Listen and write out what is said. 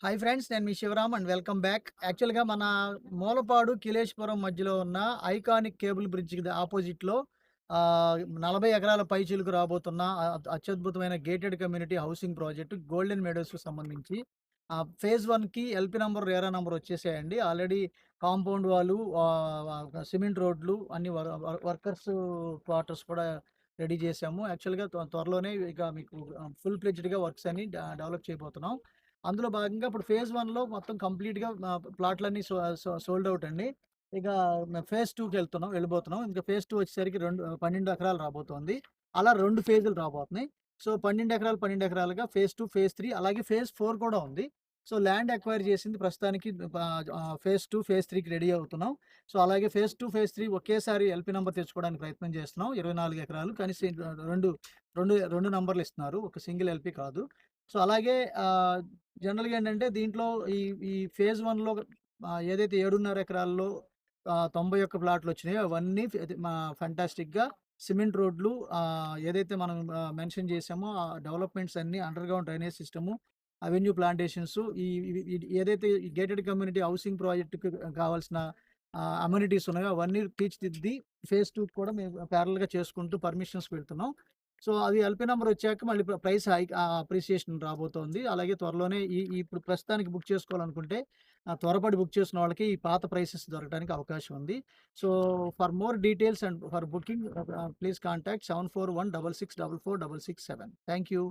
Hi friends. నేను మీ Shivaram and welcome back. యాక్చువల్‌గా మన మూలపాడు, కిలేశ్వరం మధ్యలో ఉన్న ఐకానిక్ కేబుల్ బ్రిడ్జ్‌కి ఆపోజిట్‌లో 40 ఎకరాల పైచిలుకు రాబోతున్న అత్యద్భుతమైన gated community housing project golden మెడోస్‌కి సంబంధించి ఫేజ్ 1కి ఎల్‌పీ నంబర్, రేరా నంబర్ వచ్చేసాయండి. ఆల్రెడీ కాంపౌండ్ వాలు, సిమెంట్ రోడ్లు అన్ని వర్కర్స్ క్వార్టర్స్ కూడా రెడీ చేశాము. యాక్చువల్‌గా త్వరలోనే ఇక మీకు ఫుల్ ఫ్లెడ్జ్డ్‌గా వర్క్స్ అన్ని డెవలప్ చేయబోతున్నాం. అందులో భాగంగా ఇప్పుడు ఫేజ్ 1లో మొత్తం కంప్లీట్‌గా ప్లాట్‌లన్నీ సోల్డ్ ఔట్ అండి. ఇక ఫేజ్ 2కి వెళ్ళబోతున్నాం. ఇంకా ఫేజ్ 2 వచ్చేసరికి 12 ఎకరాలు రాబోతోంది. అలా 2 ఫేజులు రాబోతున్నాయి. సో, 12 ఎకరాలు, 12 ఎకరాలుగా ఫేజ్ 2, ఫేజ్ 3 అలాగే ఫేజ్ 4 కూడా ఉంది. సో, ల్యాండ్ అక్వైర్ చేసింది ప్రస్తుతానికి ఫేజ్ 2, ఫేజ్ 3కి రెడీ అవుతున్నాం. సో, అలాగే ఫేజ్ 2, ఫేజ్ 3 ఒకేసారి ఎల్‌పీ నంబర్ తెచ్చుకోవడానికి ప్రయత్నం చేస్తున్నాం. 24 ఎకరాలు కానీ 2, 2 నంబర్‌లు ఇస్తున్నారు. ఒక సింగిల్ ఎల్‌పీ కాదు. సో, అలాగే జనరల్‌గా ఏంటంటే దీంట్లో ఈ ఈ ఫేజ్ 1లో ఏదైతే 7.5 ఎకరాల్లో 91 ప్లాట్‌లొచ్చినాయో అవన్నీ ఫెంటాస్టిక్‌గా సిమెంట్ రోడ్లు, ఏదైతే మనం మెన్షన్ చేసామో ఆ డెవలప్‌మెంట్స్ అన్నీ underground drainage system, avenue plantations, ఈ ఇవి ఇది ఏదైతే ఈ గేటెడ్ కమ్యూనిటీ హౌసింగ్ ప్రాజెక్ట్‌కి కావాల్సిన అమ్యూనిటీస్ ఉన్నాయో అవన్నీ తీర్చిదిద్ది ఫేజ్ 2 కూడా మేము ప్యారలెల్‌గా చేసుకుంటూ పర్మిషన్స్ పెడుతున్నాం. సో, అది ఎల్‌పీ నంబర్ వచ్చాక మళ్ళీ ప్రైస్ హైక్, అప్రిసియేషన్ రాబోతోంది. అలాగే త్వరలోనే ఇప్పుడు ప్రస్తుతానికి బుక్ చేసుకోవాలనుకుంటే త్వరపడి బుక్ చేసుకున్న వాళ్ళకి ఈ పాత ప్రైసెస్ దొరకడానికి అవకాశం ఉంది. So, for more details and for booking please contact 7416644667. Thank you.